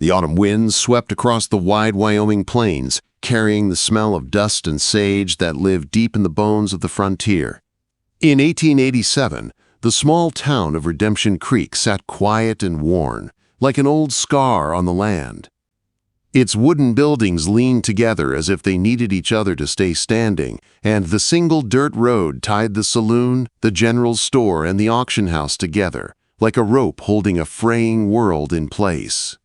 The autumn winds swept across the wide Wyoming plains, carrying the smell of dust and sage that lived deep in the bones of the frontier. In 1887, the small town of Redemption Creek sat quiet and worn, like an old scar on the land. Its wooden buildings leaned together as if they needed each other to stay standing, and the single dirt road tied the saloon, the general store, and the auction house together, like a rope holding a fraying world in place.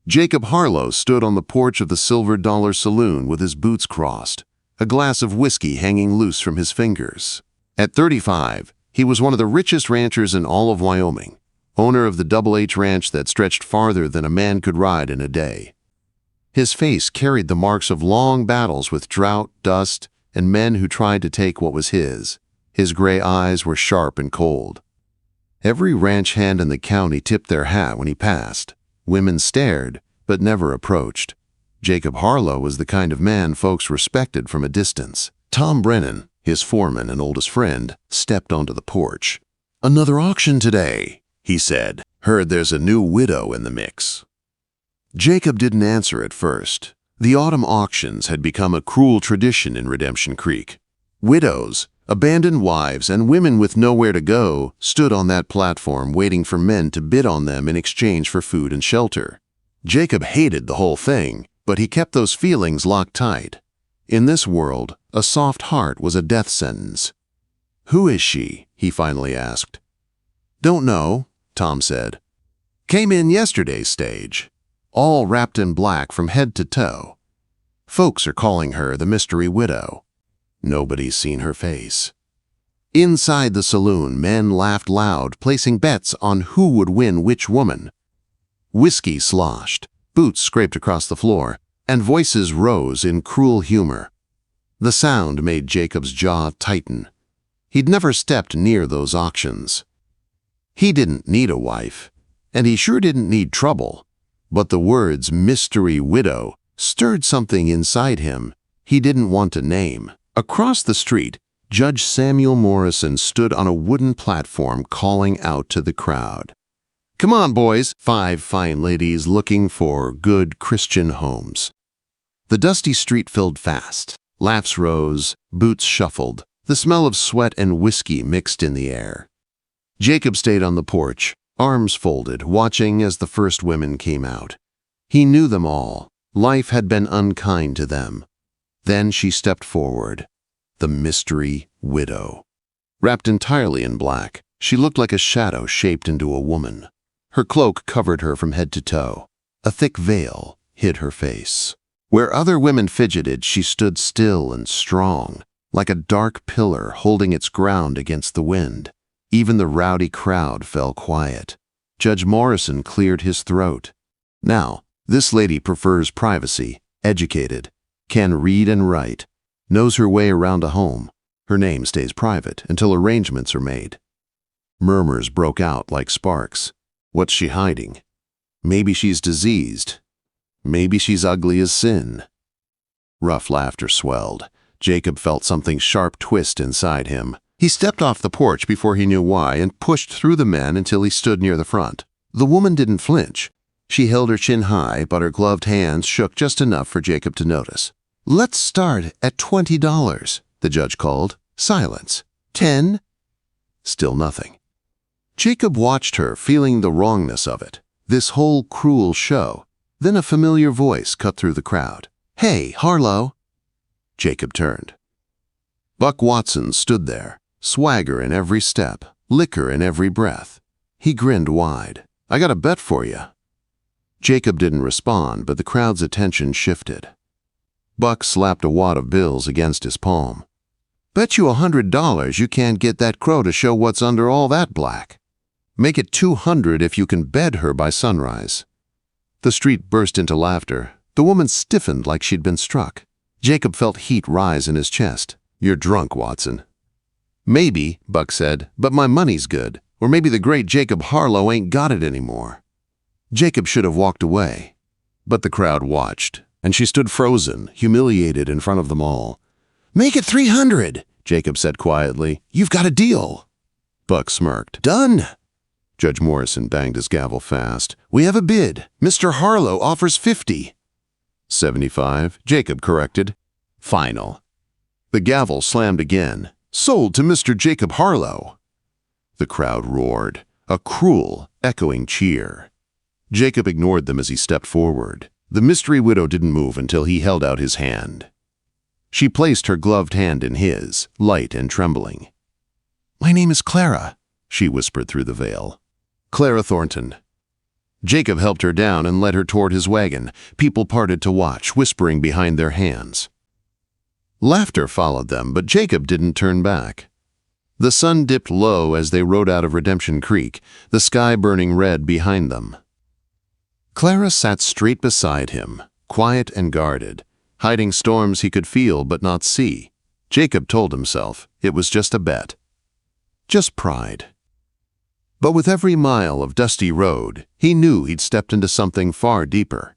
Jacob Harlo stood on the porch of the Silver Dollar Saloon with his boots crossed, a glass of whiskey hanging loose from his fingers. At 35, he was one of the richest ranchers in all of Wyoming, owner of the Double H Ranch that stretched farther than a man could ride in a day. His face carried the marks of long battles with drought, dust, and men who tried to take what was his. His gray eyes were sharp and cold. Every ranch hand in the county tipped their hat when he passed. Women stared, but never approached. Jacob Harlo was the kind of man folks respected from a distance. Tom Brennan, his foreman and oldest friend, stepped onto the porch. "Another auction today," he said. "Heard there's a new widow in the mix." Jacob didn't answer at first. The autumn auctions had become a cruel tradition in Redemption Creek. Widows, abandoned wives, and women with nowhere to go stood on that platform waiting for men to bid on them in exchange for food and shelter. Jacob hated the whole thing, but he kept those feelings locked tight. In this world, a soft heart was a death sentence. "Who is she?" he finally asked. "Don't know," Tom said. "Came in yesterday's stage. All wrapped in black from head to toe. Folks are calling her the mystery widow. Nobody's seen her face." Inside the saloon, men laughed loud, placing bets on who would win which woman. Whiskey sloshed, boots scraped across the floor, and voices rose in cruel humor. The sound made Jacob's jaw tighten. He'd never stepped near those auctions. He didn't need a wife, and he sure didn't need trouble. But the words mystery widow stirred something inside him he didn't want to name. Across the street, Judge Samuel Morrison stood on a wooden platform calling out to the crowd. "Come on, boys, 5 fine ladies looking for good Christian homes." The dusty street filled fast. Laughs rose, boots shuffled. The smell of sweat and whiskey mixed in the air. Jacob stayed on the porch, arms folded, watching as the first women came out. He knew them all. Life had been unkind to them. Then she stepped forward, the mystery widow. Wrapped entirely in black, she looked like a shadow shaped into a woman. Her cloak covered her from head to toe. A thick veil hid her face. Where other women fidgeted, she stood still and strong, like a dark pillar holding its ground against the wind. Even the rowdy crowd fell quiet. Judge Morrison cleared his throat. "Now, this lady prefers privacy, educated, can read and write, knows her way around a home. Her name stays private until arrangements are made." Murmurs broke out like sparks. What's she hiding? Maybe she's diseased. Maybe she's ugly as sin. Rough laughter swelled. Jacob felt something sharp twist inside him. He stepped off the porch before he knew why and pushed through the men until he stood near the front. The woman didn't flinch. She held her chin high, but her gloved hands shook just enough for Jacob to notice. "Let's start at $20, the judge called. Silence. 10? Still nothing. Jacob watched her, feeling the wrongness of it. This whole cruel show. Then a familiar voice cut through the crowd. "Hey, Harlo." Jacob turned. Buck Watson stood there, swagger in every step, liquor in every breath. He grinned wide. "I got a bet for you." Jacob didn't respond, but the crowd's attention shifted. Buck slapped a wad of bills against his palm. "Bet you $100 you can't get that crow to show what's under all that black. Make it 200 if you can bed her by sunrise." The street burst into laughter. The woman stiffened like she'd been struck. Jacob felt heat rise in his chest. "You're drunk, Watson." "Maybe," Buck said, "but my money's good. Or maybe the great Jacob Harlo ain't got it anymore." Jacob should have walked away. But the crowd watched, and she stood frozen, humiliated in front of them all. "Make it 300, Jacob said quietly. "You've got a deal." Buck smirked. "Done." Judge Morrison banged his gavel fast. "We have a bid. Mr. Harlo offers 50. 75, Jacob corrected. Final. The gavel slammed again. Sold to Mr. Jacob Harlo. The crowd roared, a cruel, echoing cheer. Jacob ignored them as he stepped forward. The mystery widow didn't move until he held out his hand. She placed her gloved hand in his, light and trembling. "My name is Clara," she whispered through the veil. "Clara Thornton." Jacob helped her down and led her toward his wagon. People parted to watch, whispering behind their hands. Laughter followed them, but Jacob didn't turn back. The sun dipped low as they rode out of Redemption Creek, the sky burning red behind them. Clara sat straight beside him, quiet and guarded, hiding storms he could feel but not see. Jacob told himself it was just a bet. Just pride. But with every mile of dusty road, he knew he'd stepped into something far deeper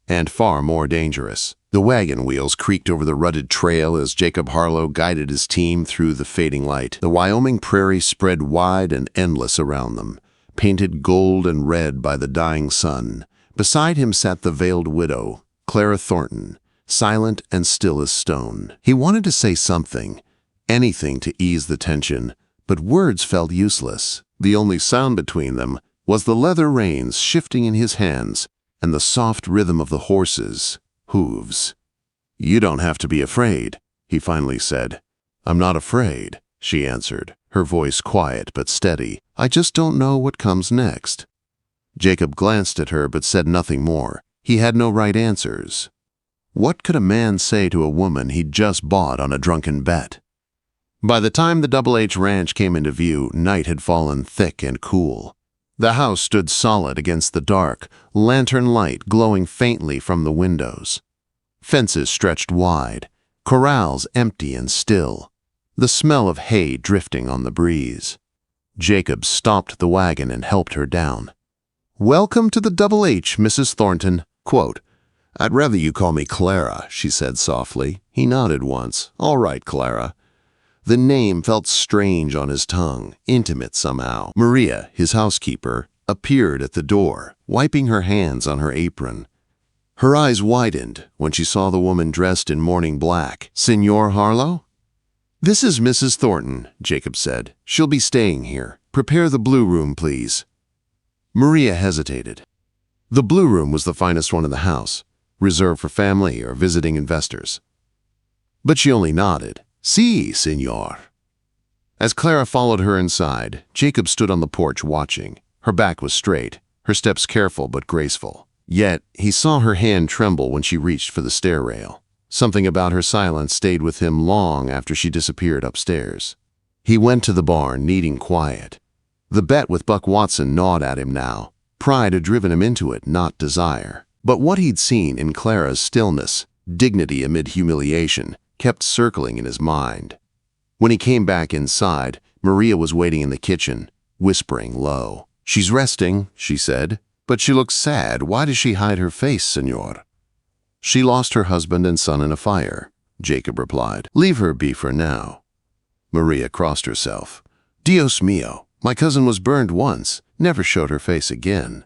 and far more dangerous. The wagon wheels creaked over the rutted trail as Jacob Harlo guided his team through the fading light. The Wyoming prairie spread wide and endless around them, painted gold and red by the dying sun. Beside him sat the veiled widow, Clara Thornton, silent and still as stone. He wanted to say something, anything to ease the tension, but words felt useless. The only sound between them was the leather reins shifting in his hands and the soft rhythm of the horses' hooves. "You don't have to be afraid," he finally said. "I'm not afraid," she answered, her voice quiet but steady. "I just don't know what comes next." Jacob glanced at her but said nothing more. He had no right answers. What could a man say to a woman he'd just bought on a drunken bet? By the time the Double H Ranch came into view, night had fallen thick and cool. The house stood solid against the dark, lantern light glowing faintly from the windows. Fences stretched wide, corrals empty and still, the smell of hay drifting on the breeze. Jacob stopped the wagon and helped her down. "Welcome to the Double H, Mrs. Thornton." Quote, "I'd rather you call me Clara," she said softly. He nodded once. "All right, Clara." The name felt strange on his tongue, intimate somehow. Maria, his housekeeper, appeared at the door, wiping her hands on her apron. Her eyes widened when she saw the woman dressed in morning black. "Senor Harlo?" "This is Mrs. Thornton," Jacob said. "She'll be staying here. Prepare the blue room, please." Maria hesitated. The blue room was the finest one in the house, reserved for family or visiting investors. But she only nodded. "Si, senor." As Clara followed her inside, Jacob stood on the porch watching. Her back was straight, her steps careful but graceful. Yet he saw her hand tremble when she reached for the stair rail. Something about her silence stayed with him long after she disappeared upstairs. He went to the barn, needing quiet. The bet with Buck Watson gnawed at him now. Pride had driven him into it, not desire. But what he'd seen in Clara's stillness, dignity amid humiliation, kept circling in his mind. When he came back inside, Maria was waiting in the kitchen, whispering low. "She's resting," she said. "But she looks sad. Why does she hide her face, senor?" "She lost her husband and son in a fire," Jacob replied. "Leave her be for now." Maria crossed herself. "Dios mío, my cousin was burned once, never showed her face again."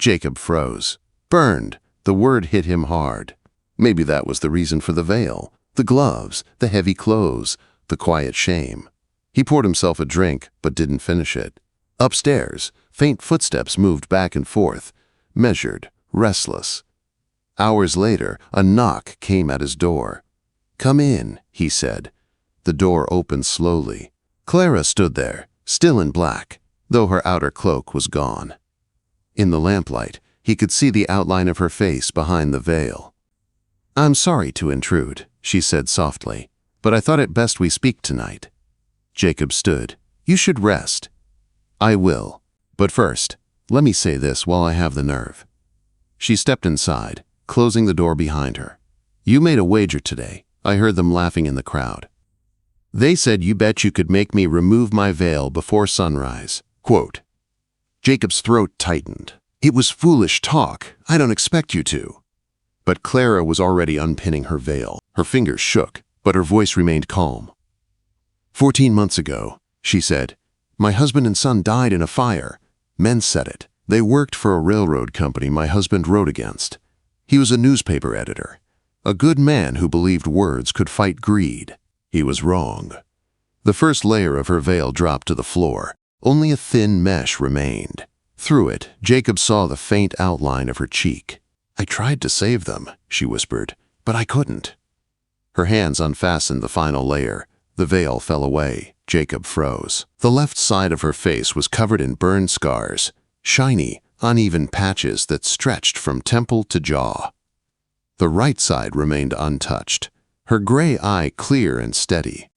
Jacob froze. Burned. The word hit him hard. Maybe that was the reason for the veil. The gloves, the heavy clothes, the quiet shame. He poured himself a drink, but didn't finish it. Upstairs, faint footsteps moved back and forth, measured, restless. Hours later, a knock came at his door. "Come in," he said. The door opened slowly. Clara stood there, still in black, though her outer cloak was gone. In the lamplight, he could see the outline of her face behind the veil. "I'm sorry to intrude," she said softly, "but I thought it best we speak tonight." Jacob stood. "You should rest." "I will. But first, let me say this while I have the nerve." She stepped inside, closing the door behind her. "You made a wager today." I heard them laughing in the crowd. "They said you bet you could make me remove my veil before sunrise." Quote. Jacob's throat tightened. "It was foolish talk. I don't expect you to." But Clara was already unpinning her veil. Her fingers shook, but her voice remained calm. 14 months ago, she said, "my husband and son died in a fire. Men said it. They worked for a railroad company my husband rode against. He was a newspaper editor, a good man who believed words could fight greed. He was wrong. The first layer of her veil dropped to the floor. Only a thin mesh remained. Through it, Jacob saw the faint outline of her cheek. "I tried to save them," she whispered, "but I couldn't." Her hands unfastened the final layer. The veil fell away. Jacob froze. The left side of her face was covered in burn scars, shiny, uneven patches that stretched from temple to jaw. The right side remained untouched, her gray eye clear and steady.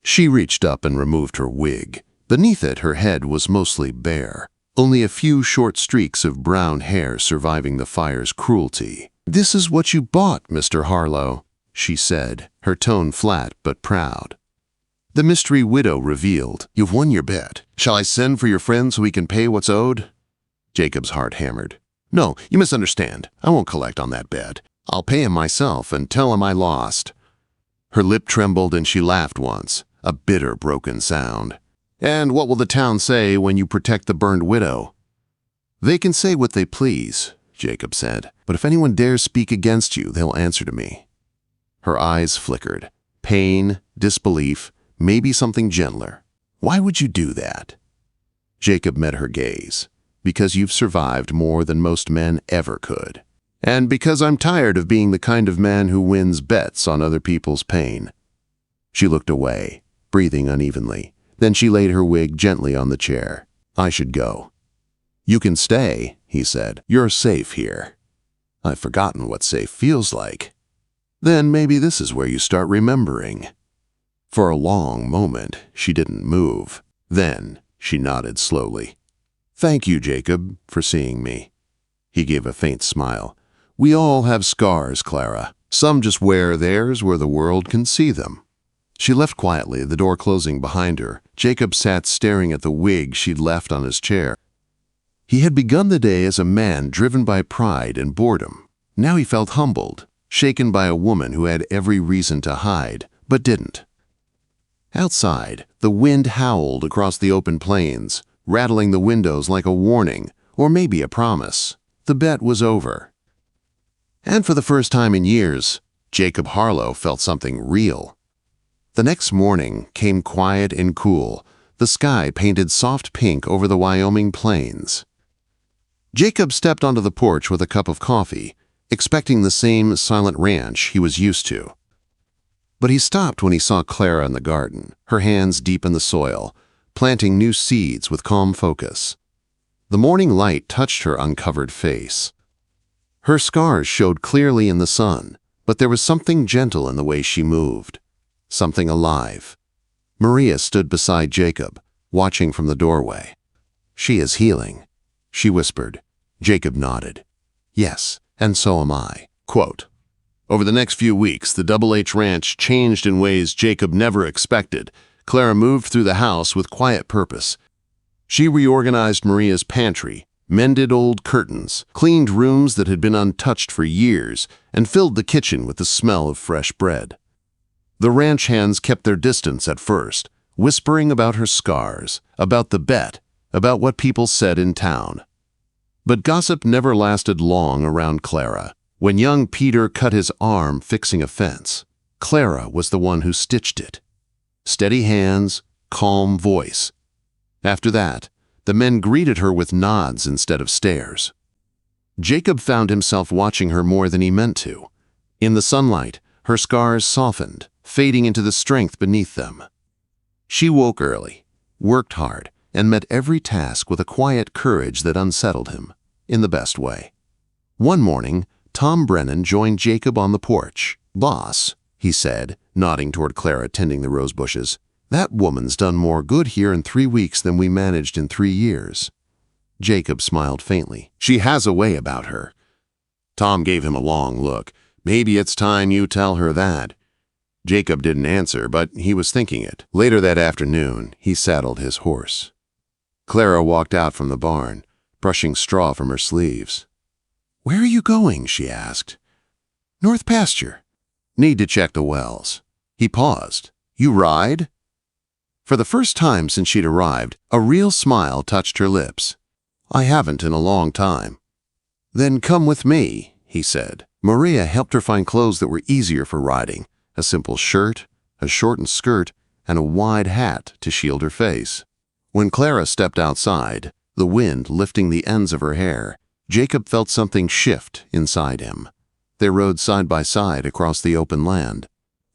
She reached up and removed her wig. Beneath it, her head was mostly bare, only a few short streaks of brown hair surviving the fire's cruelty. "This is what you bought, Mr. Harlo," she said, her tone flat but proud. The mystery widow revealed, "You've won your bet. Shall I send for your friend so we can pay what's owed?" Jacob's heart hammered. "No, you misunderstand. I won't collect on that bet. I'll pay him myself and tell him I lost." Her lip trembled and she laughed once, a bitter, broken sound. "And what will the town say when you protect the burned widow?" "They can say what they please," Jacob said, "but if anyone dares speak against you, they'll answer to me." Her eyes flickered. Pain, disbelief, maybe something gentler. "Why would you do that?" Jacob met her gaze. "Because you've survived more than most men ever could. And because I'm tired of being the kind of man who wins bets on other people's pain." She looked away, breathing unevenly. Then she laid her wig gently on the chair. "I should go." "You can stay," he said. "You're safe here." "I've forgotten what safe feels like." "Then maybe this is where you start remembering." For a long moment, she didn't move. Then she nodded slowly. "Thank you, Jacob, for seeing me." He gave a faint smile. "We all have scars, Clara. Some just wear theirs where the world can see them." She left quietly, the door closing behind her. Jacob sat staring at the wig she'd left on his chair. He had begun the day as a man driven by pride and boredom. Now he felt humbled, shaken by a woman who had every reason to hide, but didn't. Outside, the wind howled across the open plains, rattling the windows like a warning, or maybe a promise. The bet was over. And for the first time in years, Jacob Harlo felt something real. The next morning came quiet and cool, the sky painted soft pink over the Wyoming plains. Jacob stepped onto the porch with a cup of coffee, expecting the same silent ranch he was used to. But he stopped when he saw Clara in the garden, her hands deep in the soil, planting new seeds with calm focus. The morning light touched her uncovered face. Her scars showed clearly in the sun, but there was something gentle in the way she moved. Something alive. Maria stood beside Jacob, watching from the doorway. "She is healing," she whispered. Jacob nodded. "Yes, and so am I." Quote, "Over the next few weeks, the Double H Ranch changed in ways Jacob never expected. Clara moved through the house with quiet purpose. She reorganized Maria's pantry, mended old curtains, cleaned rooms that had been untouched for years, and filled the kitchen with the smell of fresh bread. The ranch hands kept their distance at first, whispering about her scars, about the bet, about what people said in town. But gossip never lasted long around Clara. When young Peter cut his arm fixing a fence, Clara was the one who stitched it. Steady hands, calm voice. After that, the men greeted her with nods instead of stares. Jacob found himself watching her more than he meant to. In the sunlight, her scars softened, fading into the strength beneath them. She woke early, worked hard, and met every task with a quiet courage that unsettled him, in the best way. One morning, Tom Brennan joined Jacob on the porch. "Boss," he said, nodding toward Clara tending the rose bushes, "that woman's done more good here in 3 weeks than we managed in 3 years." Jacob smiled faintly. "She has a way about her." Tom gave him a long look. "Maybe it's time you tell her that." Jacob didn't answer, but he was thinking it. Later that afternoon, he saddled his horse. Clara walked out from the barn, brushing straw from her sleeves. "Where are you going?" she asked. "North pasture. Need to check the wells." He paused. "You ride?" For the first time since she'd arrived, a real smile touched her lips. I haven't in a long time." "Then come with me," he said. Maria helped her find clothes that were easier for riding, a simple shirt, a shortened skirt, and a wide hat to shield her face. When Clara stepped outside, the wind lifting the ends of her hair, Jacob felt something shift inside him. They rode side by side across the open land.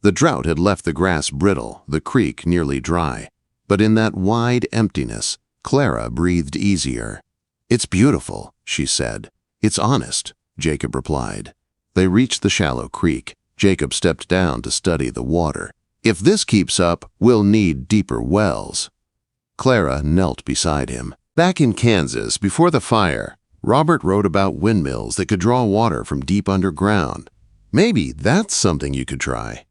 The drought had left the grass brittle, the creek nearly dry. But in that wide emptiness, Clara breathed easier. "It's beautiful," she said. "It's honest," Jacob replied. They reached the shallow creek. Jacob stepped down to study the water. "If this keeps up, we'll need deeper wells." Clara knelt beside him. Back in Kansas, before the fire, Robert wrote about windmills that could draw water from deep underground. "Maybe that's something you could try."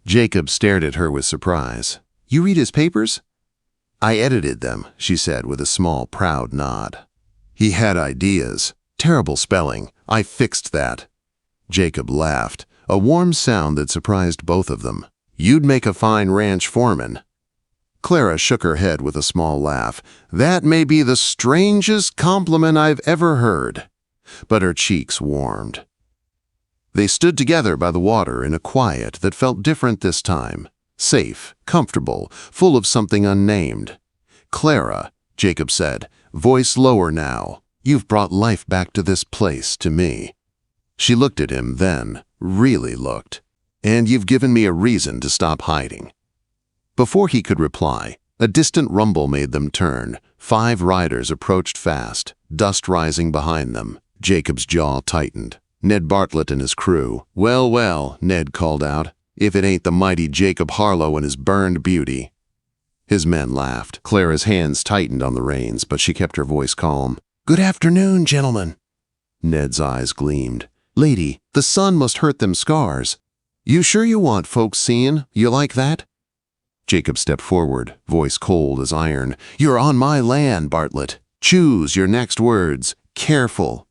Jacob stared at her with surprise. "You read his papers?" "I edited them," she said with a small, proud nod. "He had ideas. Terrible spelling. I fixed that." Jacob laughed, a warm sound that surprised both of them. "You'd make a fine ranch foreman." Clara shook her head with a small laugh. "That may be the strangest compliment I've ever heard." But her cheeks warmed. They stood together by the water in a quiet that felt different this time. Safe, comfortable, full of something unnamed. "Clara," Jacob said, voice lower now, "you've brought life back to this place, to me." She looked at him then, really looked. "And you've given me a reason to stop hiding." Before he could reply, a distant rumble made them turn. 5 riders approached fast, dust rising behind them. Jacob's jaw tightened. Ned Bartlett and his crew. "Well, well," Ned called out, "if it ain't the mighty Jacob Harlo and his burned beauty." His men laughed. Clara's hands tightened on the reins, but she kept her voice calm. "Good afternoon, gentlemen." Ned's eyes gleamed. "Lady, the sun must hurt them scars. You sure you want folks seeing? You like that?" Jacob stepped forward, voice cold as iron. "You're on my land, Bartlett. Choose your next words. Careful."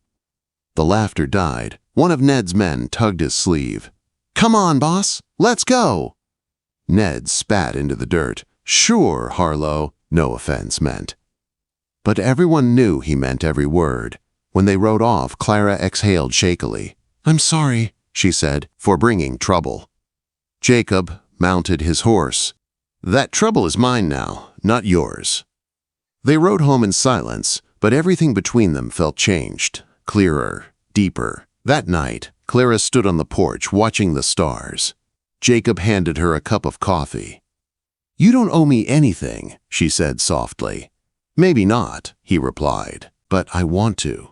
The laughter died. One of Ned's men tugged his sleeve. "Come on, boss. Let's go." Ned spat into the dirt. "Sure, Harlo," no offense meant. But everyone knew he meant every word. When they rode off, Clara exhaled shakily. "I'm sorry," she said, "for bringing trouble." Jacob mounted his horse. "That trouble is mine now, not yours." They rode home in silence, but everything between them felt changed, clearer, deeper. That night, Clara stood on the porch watching the stars. Jacob handed her a cup of coffee. "You don't owe me anything," she said softly. "Maybe not," he replied, "but I want to."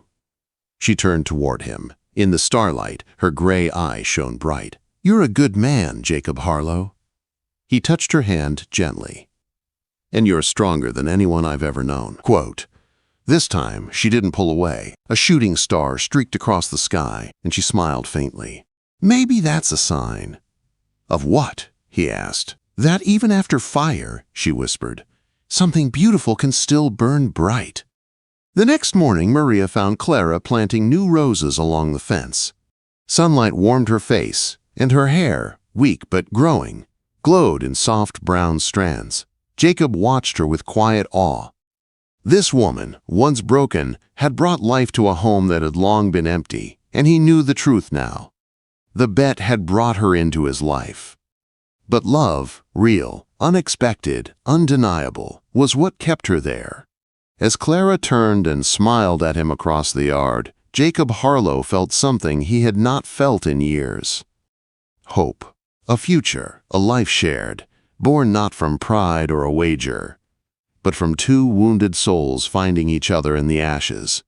She turned toward him. In the starlight, her gray eye shone bright. "You're a good man, Jacob Harlo." He touched her hand gently. "And you're stronger than anyone I've ever known." Quote. This time, she didn't pull away. A shooting star streaked across the sky, and she smiled faintly. "Maybe that's a sign." "Of what?" he asked. "That even after fire," she whispered, "something beautiful can still burn bright." The next morning, Maria found Clara planting new roses along the fence. Sunlight warmed her face, and her hair, weak but growing, glowed in soft brown strands. Jacob watched her with quiet awe. This woman, once broken, had brought life to a home that had long been empty, and he knew the truth now. The bet had brought her into his life. But love, real, unexpected, undeniable, was what kept her there. As Clara turned and smiled at him across the yard, Jacob Harlo felt something he had not felt in years. Hope. A future, a life shared, born not from pride or a wager, but from 2 wounded souls finding each other in the ashes.